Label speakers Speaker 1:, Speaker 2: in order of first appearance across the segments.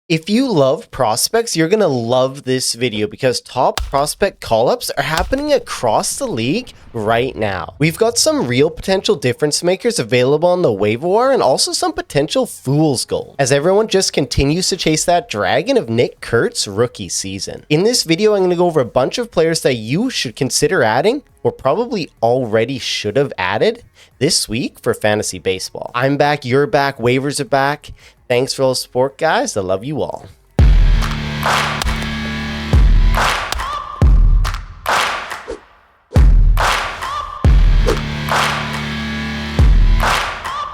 Speaker 1: If you love prospects, you're going to love this video because top prospect call-ups are happening across the league right now. We've got some real potential difference makers available on the waiver wire and also some potential fool's gold as everyone just continues to chase that dragon of Nick Kurt's rookie season. In this video, I'm going to go over a bunch of players that you should consider adding or probably already should have added this week for fantasy baseball. I'm back, you're back, waivers are back. Thanks for all the support, guys. I love you all.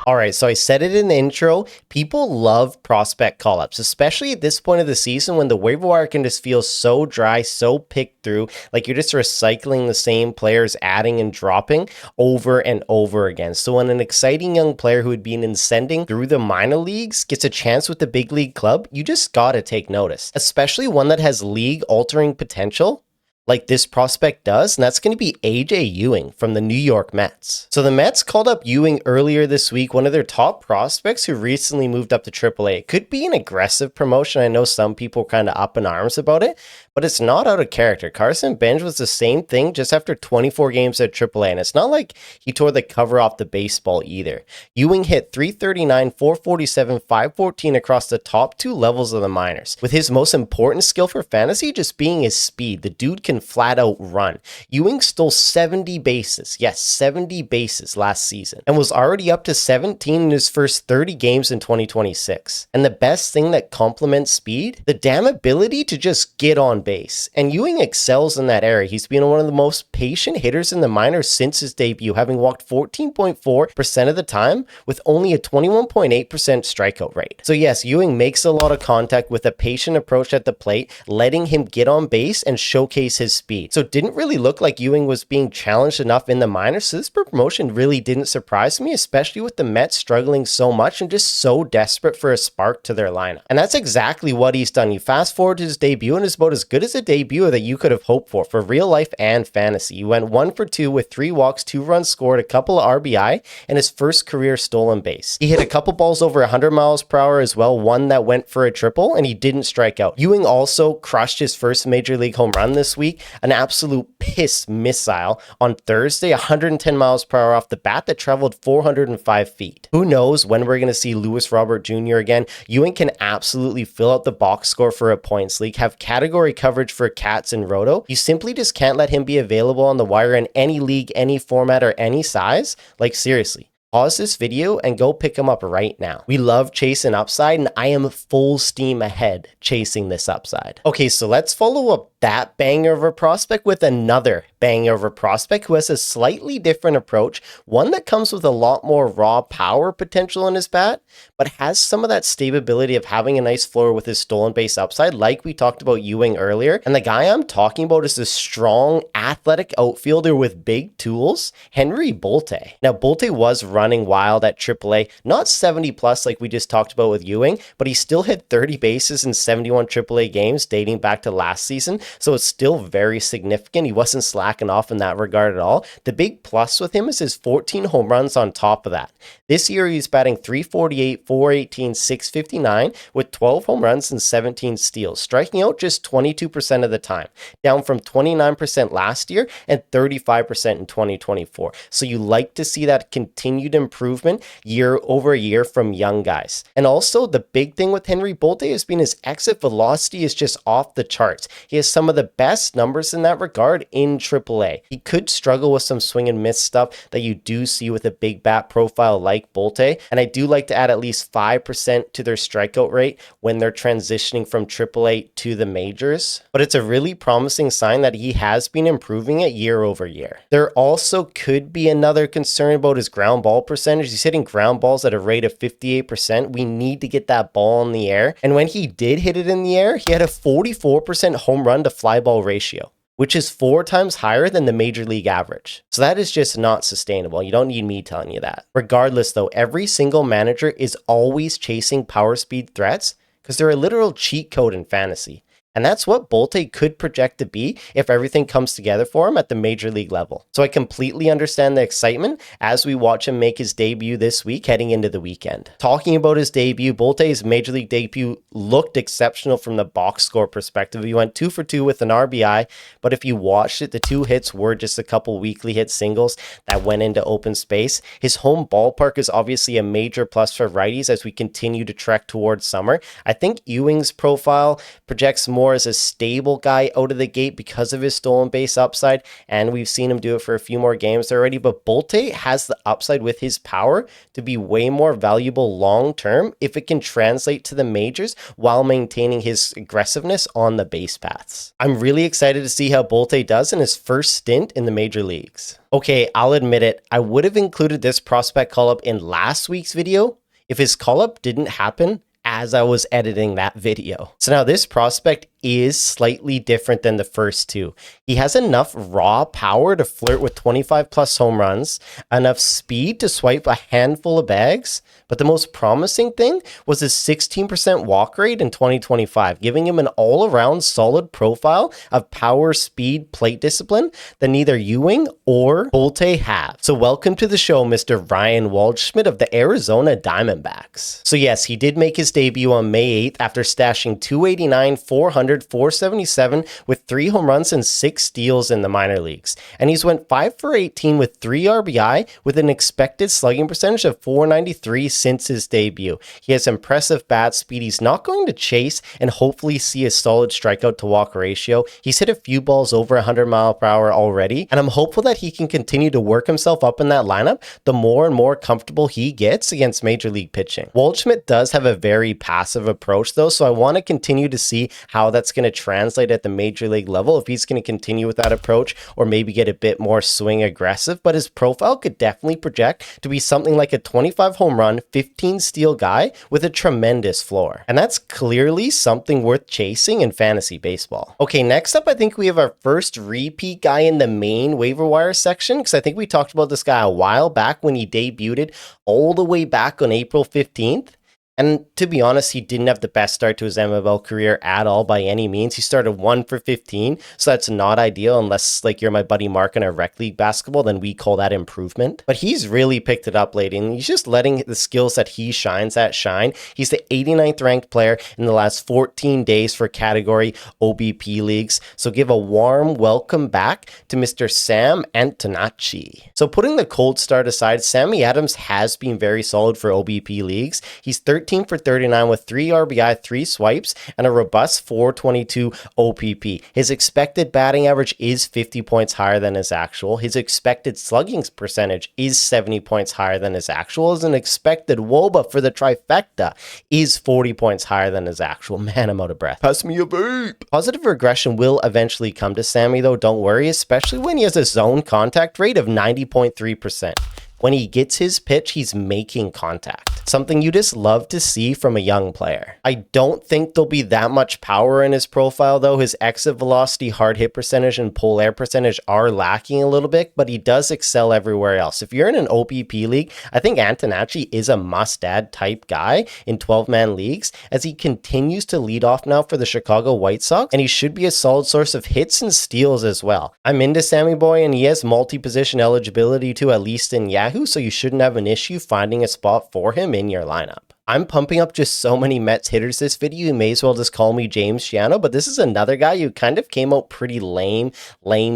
Speaker 1: Alright, so I said it in the intro, people love prospect call-ups, especially at this point of the season when the waiver wire can just feel so dry, so picked through, like you're just recycling the same players, adding and dropping over and over again. So when an exciting young player who had been ascending through the minor leagues gets a chance with the big league club, you just gotta take notice, especially one that has league-altering potential like this prospect does, and that's going to be AJ Ewing from the New York Mets. So the Mets called up Ewing earlier this week, one of their top prospects who recently moved up to AAA. It could be an aggressive promotion. I know some people are kind of up in arms about it, but it's not out of character. Carson Bench was the same thing just after 24 games at AAA, and it's not like he tore the cover off the baseball either. Ewing hit .339, .447, .514 across the top two levels of the minors, with his most important skill for fantasy just being his speed. The dude can flat out run. Ewing stole 70 bases, yes, 70 bases last season, and was already up to 17 in his first 30 games in 2026. And the best thing that complements speed, the damn ability to just get on base. And Ewing excels in that area. He's been one of the most patient hitters in the minors since his debut, having walked 14.4% of the time with only a 21.8% strikeout rate. So yes, Ewing makes a lot of contact with a patient approach at the plate, letting him get on base and showcase his speed. So it didn't really look like Ewing was being challenged enough in the minors, so this promotion really didn't surprise me, especially with the Mets struggling so much and just so desperate for a spark to their lineup. And that's exactly what he's done. You fast forward to his debut and it's about as good as a debut that you could have hoped for real life and fantasy. He went 1 for 2 with 3 walks, 2 runs scored, a couple of RBI, and his first career stolen base. He hit a couple balls over 100 miles per hour as well, one that went for a triple, and he didn't strike out. Ewing also crushed his first major league home run this week, an absolute piss missile on Thursday, 110 miles per hour off the bat that traveled 405 feet. Who knows when we're going to see Lewis Robert Jr. again. Ewing can absolutely fill out the box score for a points league, have category coverage for cats and roto. You simply just can't let him be available on the wire in any league, any format, or any size. Like seriously. Pause this video and go pick him up right now. We love chasing upside, and I am full steam ahead chasing this upside. Okay, so let's follow up that banger of a prospect with another banger of a prospect who has a slightly different approach, one that comes with a lot more raw power potential in his bat, but has some of that stability of having a nice floor with his stolen base upside, like we talked about Ewing earlier. And the guy I'm talking about is a strong, athletic outfielder with big tools, Henry Bolte. Now, Bolte was running wild at AAA, not 70 plus like we just talked about with Ewing, but he still hit 30 bases in 71 AAA games dating back to last season, so it's still very significant. He wasn't slacking off in that regard at all. The big plus with him is his 14 home runs on top of that. This year he's batting .348, .418, .659 with 12 home runs and 17 steals, striking out just 22% of the time, down from 29% last year and 35% in 2024. So you like to see that continued improvement year over year from young guys. And also the big thing with Henry Bolte has been his exit velocity is just off the charts. He has some of the best numbers in that regard in AAA. He could struggle with some swing and miss stuff that you do see with a big bat profile like Bolte, and I do like to add at least 5% to their strikeout rate when they're transitioning from AAA to the majors, but it's a really promising sign that he has been improving it year over year. There also could be another concern about his ground ball percentage. He's hitting ground balls at a rate of 58%. We need to get that ball in the air, and when he did hit it in the air, he had a 44% home run to fly ball ratio, which is 4 times higher than the major league average. So that is just not sustainable. You don't need me telling you that. Regardless though, every single manager is always chasing power speed threats because they're a literal cheat code in fantasy. And that's what Bolte could project to be if everything comes together for him at the major league level. So I completely understand the excitement as we watch him make his debut this week heading into the weekend. Talking about his debut, Bolte's major league debut looked exceptional from the box score perspective. He went 2 for 2 with an RBI, but if you watched it, the 2 hits were just a couple weakly hit singles that went into open space. His home ballpark is obviously a major plus for righties as we continue to trek towards summer. I think Ewing's profile projects more as a stable guy out of the gate because of his stolen base upside, and we've seen him do it for a few more games already, but Bolte has the upside with his power to be way more valuable long term if it can translate to the majors while maintaining his aggressiveness on the base paths. I'm really excited to see how Bolte does in his first stint in the major leagues. Okay, I'll admit it, I would have included this prospect call-up in last week's video if his call-up didn't happen as I was editing that video. So now this prospect is slightly different than the first two. He has enough raw power to flirt with 25 plus home runs, enough speed to swipe a handful of bags, but the most promising thing was his 16% walk rate in 2025, giving him an all-around solid profile of power, speed, plate discipline that neither Ewing or Bolte have. So welcome to the show, Mr. Ryan Waldschmidt of the Arizona Diamondbacks. So yes, he did make his debut on May 8th after stashing 289, 400, 477 with 3 home runs and 6 steals in the minor leagues. And he's went 5 for 18 with 3 RBI with an expected slugging percentage of 493 since his debut. He has impressive bat speed. He's not going to chase and hopefully see a solid strikeout to walk ratio. He's hit a few balls over 100 miles per hour already, and I'm hopeful that he can continue to work himself up in that lineup the more and more comfortable he gets against major league pitching. Waldschmidt does have a very passive approach though, so I want to continue to see how that's going to translate at the major league level, if he's going to continue with that approach or maybe get a bit more swing aggressive. But his profile could definitely project to be something like a 25 home run, 15 steal guy with a tremendous floor. And that's clearly something worth chasing in fantasy baseball. Okay, next up, I think we have our first repeat guy in the main waiver wire section, because I think we talked about this guy a while back when he debuted all the way back on April 15th. And to be honest, he didn't have the best start to his MLB career at all by any means. He started 1 for 15, so that's not ideal unless like you're my buddy Mark in a rec league basketball, then we call that improvement. But he's really picked it up lately, and he's just letting the skills that he shines at shine. He's the 89th ranked player in the last 14 days for category OBP leagues. So give a warm welcome back to Mr. Sam Antonacci. So putting the cold start aside, Sammy Adams has been very solid for OBP leagues. He's 13 for 39 with 3 RBI, 3 swipes, and a robust 422 OPP. His expected batting average is 50 points higher than his actual. His expected slugging percentage is 70 points higher than his actual. His expected WOBA for the trifecta is 40 points higher than his actual. Man, I'm out of breath. Pass me a vape. Positive regression will eventually come to Sammy though, don't worry, especially when he has a zone contact rate of 90.3%. When he gets his pitch, he's making contact. Something you just love to see from a young player. I don't think there'll be that much power in his profile though. His exit velocity, hard hit percentage, and pull air percentage are lacking a little bit, but he does excel everywhere else. If you're in an OBP league, I think Antonacci is a must-add type guy in 12-man leagues as he continues to lead off now for the Chicago White Sox, and he should be a solid source of hits and steals as well. I'm into Sammy Boy, and he has multi-position eligibility too, at least in Yahoo, so you shouldn't have an issue finding a spot for him in your lineup. I'm pumping up just so many Mets hitters this video, you may as well just call me James Shiano, but this is another guy who kind of came out pretty lame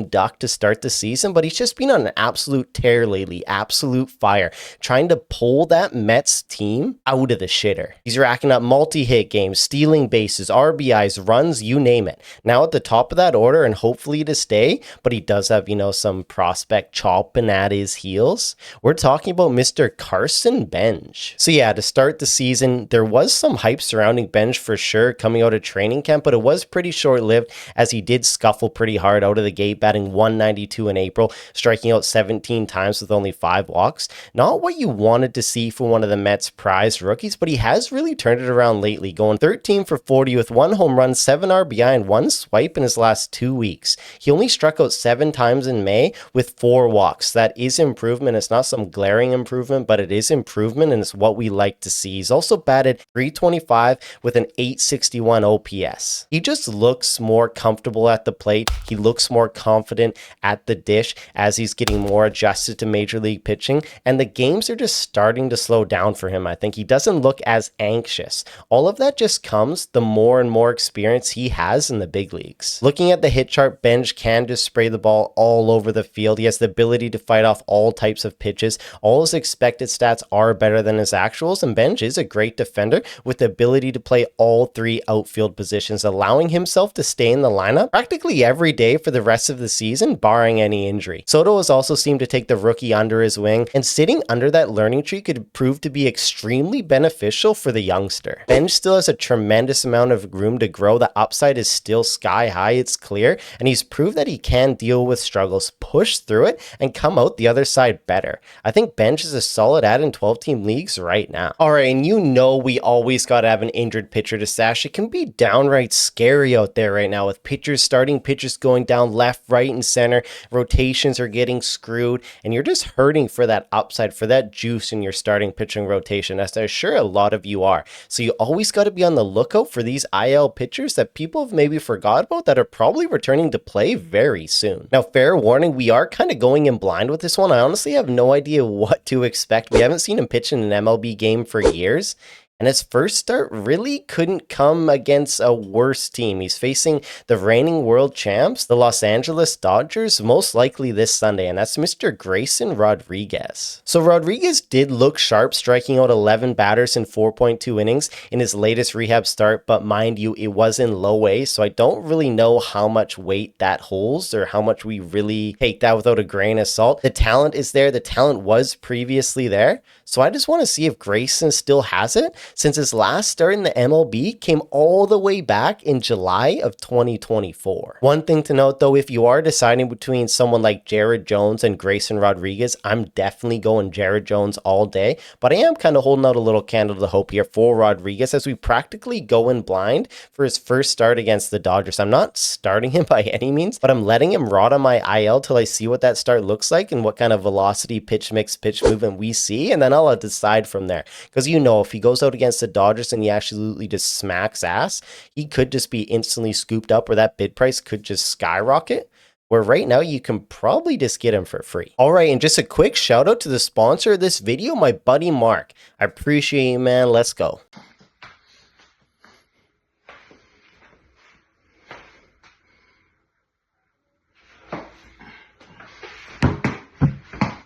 Speaker 1: duck to start the season, but he's just been on an absolute tear lately, absolute fire, trying to pull that Mets team out of the shitter. He's racking up multi-hit games, stealing bases, RBIs, runs, you name it. Now at the top of that order, and hopefully to stay, but he does have, some prospect chopping at his heels. We're talking about Mr. Carson Bench. So yeah, to start the season, there was some hype surrounding Bench for sure coming out of training camp, but it was pretty short-lived as he did scuffle pretty hard out of the gate, batting 192 in April, striking out 17 times with only 5 walks. Not what you wanted to see from one of the Mets' prized rookies, but he has really turned it around lately, going 13 for 40 with 1 home run, 7 RBI, and 1 swipe in his last 2 weeks. He only struck out 7 times in May with 4 walks. That is improvement. It's not some glaring improvement, but it is improvement, and it's what we like to see He's also batted .325 with an .861 OPS. He just looks more comfortable at the plate. He looks more confident at the dish as he's getting more adjusted to major league pitching, and the games are just starting to slow down for him. I think he doesn't look as anxious. All of that just comes the more and more experience he has in the big leagues. Looking at the hit chart, Benj can just spray the ball all over the field. He has the ability to fight off all types of pitches. All his expected stats are better than his actuals, and Benj is a great defender with the ability to play all three outfield positions, allowing himself to stay in the lineup practically every day for the rest of the season, barring any injury. Soto has also seemed to take the rookie under his wing, and sitting under that learning tree could prove to be extremely beneficial for the youngster. Benj still has a tremendous amount of room to grow. The upside is still sky high, it's clear, and he's proved that he can deal with struggles, push through it, and come out the other side better. I think Benj is a solid add in 12-team leagues right now. Alright, and you know we always gotta have an injured pitcher to stash. It can be downright scary out there right now with starting pitchers going down left, right, and center. Rotations are getting screwed, and you're just hurting for that upside, for that juice in your starting pitching rotation, as I'm sure a lot of you are. So you always got to be on the lookout for these IL pitchers that people have maybe forgot about that are probably returning to play very soon. Now, fair warning, we are kind of going in blind with this one. I honestly have no idea what to expect. We haven't seen him pitch in an MLB game for years, and his first start really couldn't come against a worse team. He's facing the reigning world champs, the Los Angeles Dodgers, most likely this Sunday, and that's Mr. Grayson Rodriguez. So Rodriguez did look sharp, striking out 11 batters in 4.2 innings in his latest rehab start, but mind you, it was in low A, so I don't really know how much weight that holds or how much we really take that without a grain of salt. The talent is there. The talent was previously there. So I just want to see if Grayson still has it, since his last start in the MLB came all the way back in July of 2024. One thing to note though, if you are deciding between someone like Jared Jones and Grayson Rodriguez, I'm definitely going Jared Jones all day, but I am kind of holding out a little candle to hope here for Rodriguez as we practically go in blind for his first start against the Dodgers. I'm not starting him by any means, but I'm letting him rot on my IL till I see what that start looks like and what kind of velocity, pitch mix, pitch movement we see, and then I'll decide from there. Because you know, if he goes out against the Dodgers and he absolutely just smacks ass, he could just be instantly scooped up, or that bid price could just skyrocket, where right now you can probably just get him for free. All right, and just a quick shout out to the sponsor of this video, my buddy Mark. I appreciate you, man. Let's go.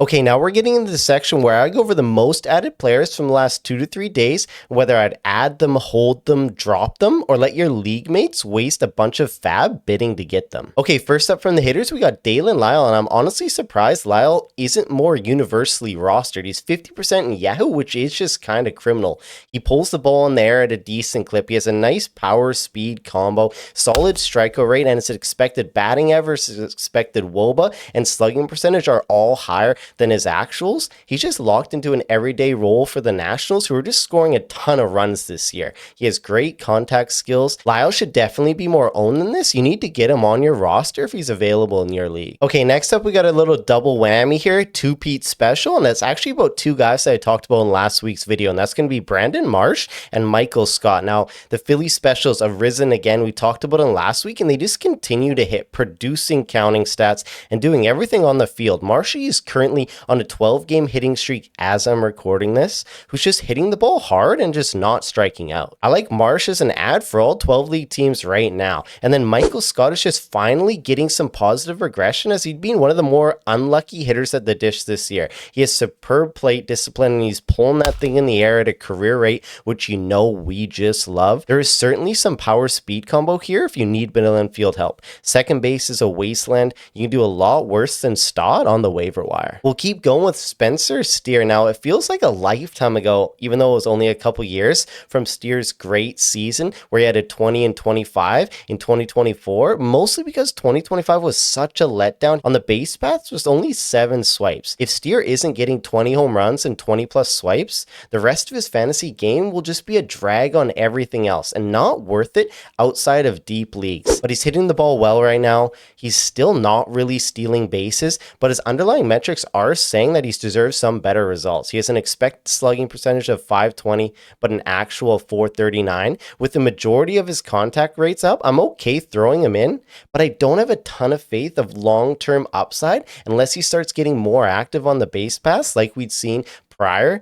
Speaker 1: Okay, now we're getting into the section where I go over the most added players from the last 2 to 3 days, whether I'd add them, hold them, drop them, or let your league mates waste a bunch of fab bidding to get them. Okay, first up from the hitters, we got Dalen Lyle, and I'm honestly surprised Lyle isn't more universally rostered. He's 50% in Yahoo, which is just kind of criminal. He pulls the ball in the air at a decent clip. He has a nice power speed combo, solid strikeout rate, and his expected batting average, his expected WOBA, and slugging percentage are all higher than his actuals. He's just locked into an everyday role for the Nationals, who are just scoring a ton of runs this year. He has great contact skills. Lyle should definitely be more owned than this. You need to get him on your roster if he's available in your league. Okay, next up we got a little double whammy here, two-peat special, and that's actually about two guys that I talked about in last week's video, and that's going to be Brandon Marsh and Michael Scott. Now, the Philly specials have risen again. We talked about them last week, and they just continue to hit, producing counting stats and doing everything on the field. Marshy is currently on a 12-game hitting streak as I'm recording this, who's just hitting the ball hard and just not striking out. I like Marsh as an ad for all 12 league teams right now. And then Michael Scott is just finally getting some positive regression, as he'd been one of the more unlucky hitters at the dish this year. He has superb plate discipline, and he's pulling that thing in the air at a career rate, which you know we just love. There is certainly some power speed combo here if you need middle infield help. Second base is a wasteland. You can do a lot worse than Stott on the waiver wire. We'll keep going with Spencer Steer. Now, it feels like a lifetime ago, even though it was only a couple years, from Steer's great season where he had a 20 and 25 in 2024, mostly because 2025 was such a letdown. On the base paths was only 7 swipes. If Steer isn't getting 20 home runs and 20 plus swipes, the rest of his fantasy game will just be a drag on everything else and not worth it outside of deep leagues. But he's hitting the ball well right now. He's still not really stealing bases, but his underlying metrics are saying that he's deserved some better results. He has an expected slugging percentage of 520, but an actual 439. With the majority of his contact rates up, I'm okay throwing him in, but I don't have a ton of faith of long-term upside unless he starts getting more active on the base pass like we'd seen prior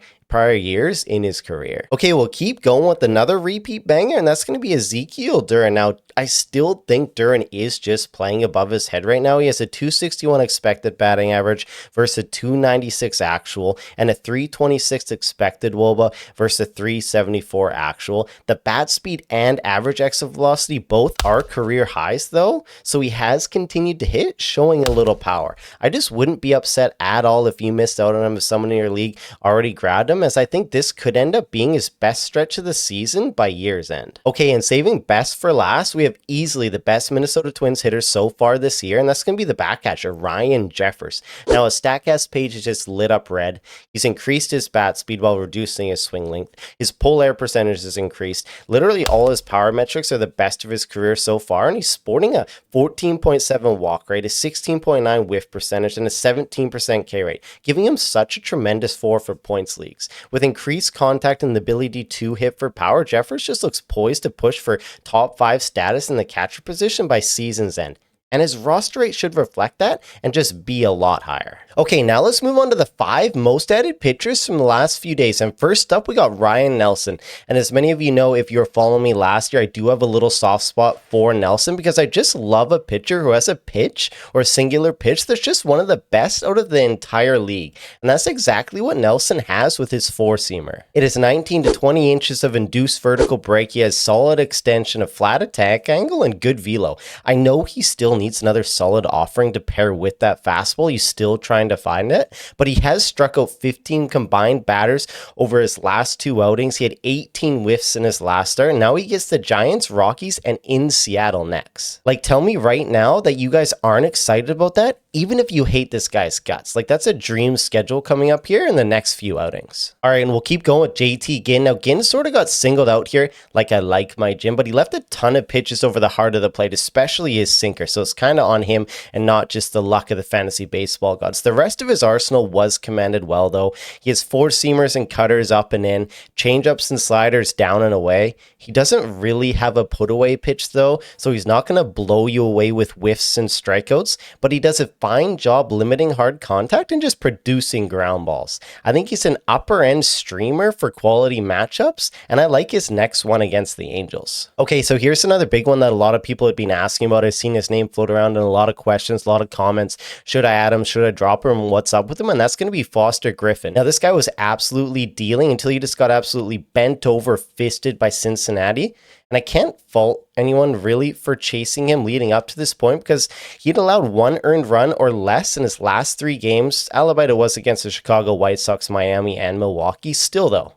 Speaker 1: years in his career. Okay, we'll keep going with another repeat banger, and that's going to be Ezekiel Duran. Now, I still think Duran is just playing above his head right now. He has a 261 expected batting average versus a 296 actual, and a 326 expected WOBA versus a 374 actual. The bat speed and average exit velocity both are career highs though, so he has continued to hit, showing a little power. I just wouldn't be upset at all if you missed out on him, if someone in your league already grabbed him, as I think this could end up being his best stretch of the season by year's end. Okay, and saving best for last, we have easily the best Minnesota Twins hitter so far this year, and that's going to be the back catcher, Ryan Jeffers. Now, his StatCast page is just lit up red. He's increased his bat speed while reducing his swing length. His pull air percentage has increased. Literally all his power metrics are the best of his career so far, and he's sporting a 14.7 walk rate, a 16.9 whiff percentage, and a 17% K rate, giving him such a tremendous floor for points leagues. With increased contact and the ability to hit for power, Jeffers just looks poised to push for top 5 status in the catcher position by season's end. And his roster rate should reflect that and just be a lot higher. Okay, now let's move on to the 5 most added pitchers from the last few days. And first up, we got Ryan Nelson. And as many of you know, if you were following me last year, I do have a little soft spot for Nelson because I just love a pitcher who has a pitch or a singular pitch that's just one of the best out of the entire league. And that's exactly what Nelson has with his 4-seamer. It is 19 to 20 inches of induced vertical break. He has solid extension, a flat attack angle, and good velo. I know he still needs another solid offering to pair with that fastball. He's still trying to find it, but he has struck out 15 combined batters over his last 2 outings. He had 18 whiffs in his last start. Now he gets the Giants, Rockies, and in Seattle next. Like, tell me right now that you guys aren't excited about that, even if you hate this guy's guts. Like, that's a dream schedule coming up here in the next few outings. All right, and we'll keep going with JT Ginn. Now, Ginn sort of got singled out here, like I like my gym, but he left a ton of pitches over the heart of the plate, especially his sinker. So it's kind of on him and not just the luck of the fantasy baseball gods. The rest of his arsenal was commanded well, though. He has 4-seamers and cutters up and in, changeups and sliders down and away. He doesn't really have a put-away pitch, though, so he's not going to blow you away with whiffs and strikeouts, but he does a fine job limiting hard contact and just producing ground balls. I think he's an upper-end streamer for quality matchups, and I like his next one against the Angels. Okay, so here's another big one that a lot of people have been asking about. I've seen his name float around in a lot of questions, a lot of comments. Should I add him? Should I drop him? What's up with him? And that's going to be Foster Griffin. Now, this guy was absolutely dealing until he just got absolutely bent over, fisted by Cincinnati. And I can't fault anyone really for chasing him leading up to this point because he'd allowed 1 earned run or less in his last 3 games. Albeit it was against the Chicago White Sox, Miami, and Milwaukee. Still, though,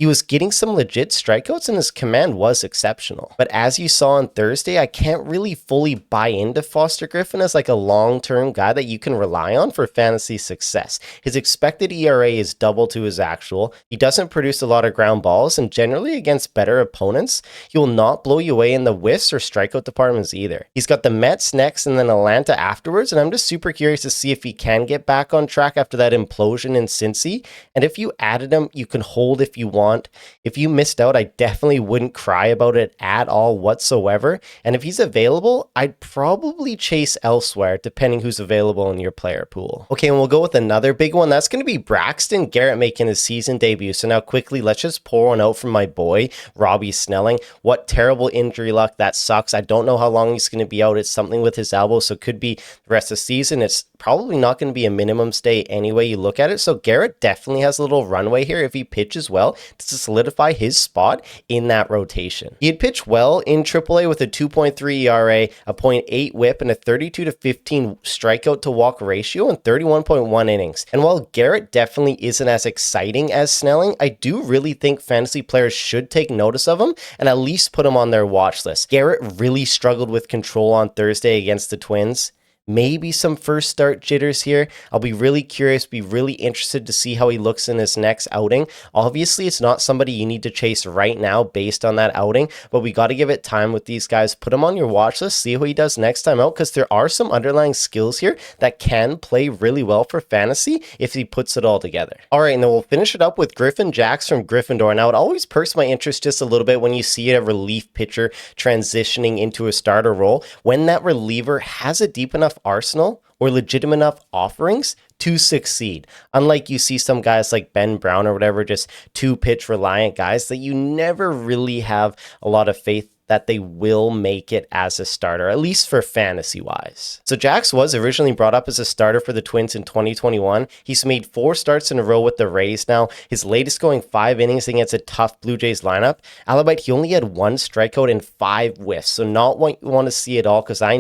Speaker 1: he was getting some legit strikeouts and his command was exceptional. But as you saw on Thursday, I can't really fully buy into Foster Griffin as like a long-term guy that you can rely on for fantasy success. His expected ERA is double to his actual. He doesn't produce a lot of ground balls, and generally against better opponents, he will not blow you away in the whiffs or strikeout departments either. He's got the Mets next and then Atlanta afterwards, and I'm just super curious to see if he can get back on track after that implosion in Cincy. And if you added him, you can hold if you want. If you missed out, I definitely wouldn't cry about it at all whatsoever. And if he's available, I'd probably chase elsewhere, depending who's available in your player pool. Okay, and we'll go with another big one. That's going to be Braxton Garrett making his season debut. So now quickly, let's just pour one out from my boy, Robbie Snelling. What terrible injury luck. That sucks. I don't know how long he's going to be out. It's something with his elbow, so it could be the rest of the season. It's probably not going to be a minimum stay any way you look at it. So Garrett definitely has a little runway here if he pitches well to solidify his spot in that rotation. He had pitched well in AAA with a 2.3 ERA, a 0.8 whip, and a 32 to 15 strikeout to walk ratio and 31.1 innings. And while Garrett definitely isn't as exciting as Snelling, I do really think fantasy players should take notice of him and at least put him on their watch list. Garrett really struggled with control on Thursday against the Twins. maybe some first start jitters here. I'll be really curious, be really interested to see how he looks in his next outing. Obviously, it's not somebody you need to chase right now based on that outing, but we got to give it time with these guys. Put him on your watch list, see how he does next time out, because there are some underlying skills here that can play really well for fantasy if he puts it all together. All right, and then we'll finish it up with Griffin Jax from Gryffindor. Now, it always perks my interest just a little bit when you see a relief pitcher transitioning into a starter role, when that reliever has a deep enough arsenal or legitimate enough offerings to succeed. Unlike you see some guys like Ben Brown or whatever, just 2-pitch reliant guys that you never really have a lot of faith that they will make it as a starter, at least for fantasy wise. So Jax was originally brought up as a starter for the Twins in 2021. He's made 4 starts in a row with the Rays now. His latest going 5 innings against a tough Blue Jays lineup. Albeit he only had 1 strikeout and 5 whiffs. So not what you want to see at all, because we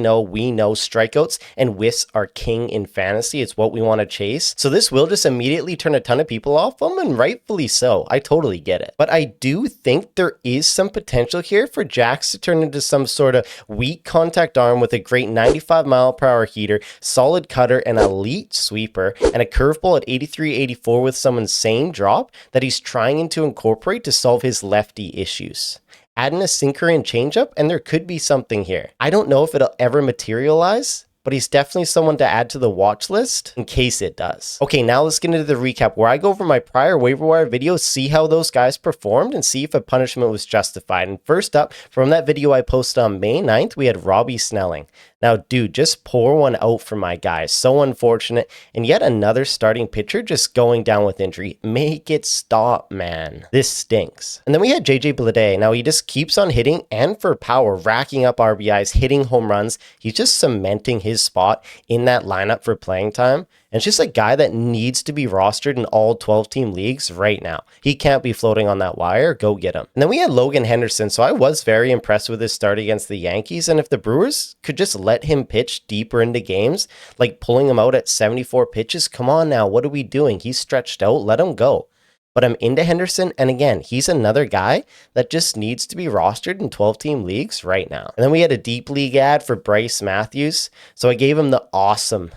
Speaker 1: know strikeouts and whiffs are king in fantasy. It's what we want to chase. So this will just immediately turn a ton of people off him, and rightfully so. I totally get it. But I do think there is some potential here for Jax to turn into some sort of weak contact arm with a great 95-mile-per-hour heater, solid cutter, an elite sweeper, and a curveball at 83-84 with some insane drop that he's trying to incorporate to solve his lefty issues. Add in a sinker and changeup, and there could be something here. I don't know if it'll ever materialize, but he's definitely someone to add to the watch list in case it does. Okay, now let's get into the recap where I go over my prior waiver wire videos, see how those guys performed, and see if a punishment was justified. And first up, from that video I posted on May 9th, we had Robbie Snelling. Now, dude, just pour one out for my guys. So unfortunate. And yet another starting pitcher just going down with injury. Make it stop, man. This stinks. And then we had JJ Bleday. Now, he just keeps on hitting and for power, racking up RBIs, hitting home runs. He's just cementing his spot in that lineup for playing time. And it's just a guy that needs to be rostered in all 12-team leagues right now. He can't be floating on that wire. Go get him. And then we had Logan Henderson. So I was very impressed with his start against the Yankees. And if the Brewers could just let him pitch deeper into games, like pulling him out at 74 pitches, come on now. What are we doing? He's stretched out. Let him go. But I'm into Henderson, and again, he's another guy that just needs to be rostered in 12-team leagues right now. And then we had a deep league ad for Bryce Matthews. So I gave him the awesome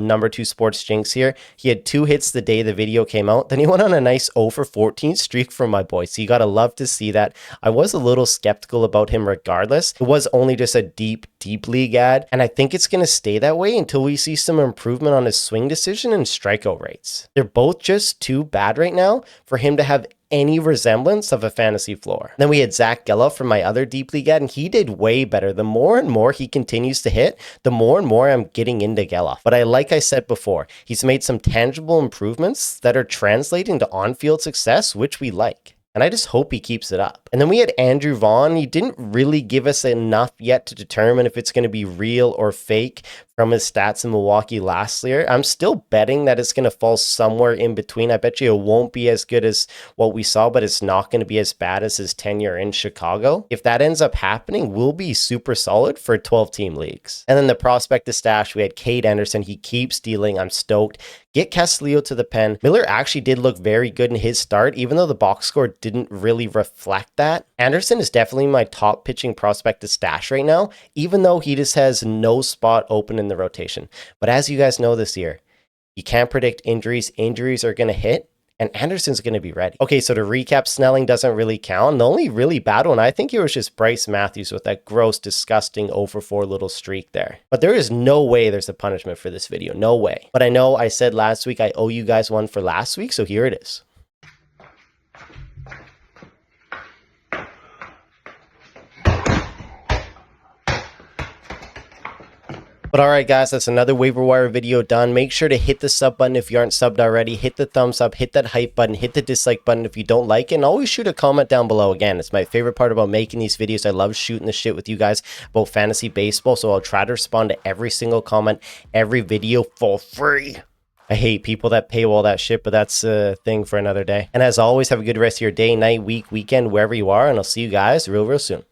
Speaker 1: number 2 sports jinx here. He had 2 hits the day the video came out. Then he went on a nice 0 for 14 streak from my boy. So you gotta love to see that. I was a little skeptical about him regardless. It was only just a deep league ad. And I think it's gonna stay that way until we see some improvement on his swing decision and strikeout rates. They're both just too bad right now for him to have any resemblance of a fantasy floor. Then we had Zach Geloff from my other deep league ad, and he did way better. The more and more he continues to hit, the more and more I'm getting into Geloff. But like I said before, he's made some tangible improvements that are translating to on-field success, which we like. And I just hope he keeps it up. And then we had Andrew Vaughn. He didn't really give us enough yet to determine if it's going to be real or fake from his stats in Milwaukee last year. I'm still betting that it's going to fall somewhere in between. I bet you it won't be as good as what we saw, but it's not going to be as bad as his tenure in Chicago. If that ends up happening, we'll be super solid for 12-team leagues. And then the prospect to stash, we had Cade Anderson. He keeps dealing. I'm stoked. Get Castillo to the pen. Miller actually did look very good in his start, even though the box score didn't really reflect that. Anderson is definitely my top pitching prospect to stash right now, even though he just has no spot open in the rotation. But as you guys know this year, you can't predict injuries. Injuries are going to hit, and Anderson's going to be ready. Okay, so to recap, Snelling doesn't really count. The only really bad one, I think it was just Bryce Matthews with that gross, disgusting 0 for 4 little streak there. But there is no way there's a punishment for this video. No way. But I know I said last week I owe you guys one for last week, so here it is. But alright guys, that's another waiver wire video done. Make sure to hit the sub button if you aren't subbed already. Hit the thumbs up, hit that hype button, hit the dislike button if you don't like it. And always shoot a comment down below. Again, it's my favorite part about making these videos. I love shooting the shit with you guys about fantasy baseball. So I'll try to respond to every single comment, every video for free. I hate people that paywall that shit, but that's a thing for another day. And as always, have a good rest of your day, night, week, weekend, wherever you are. And I'll see you guys real soon.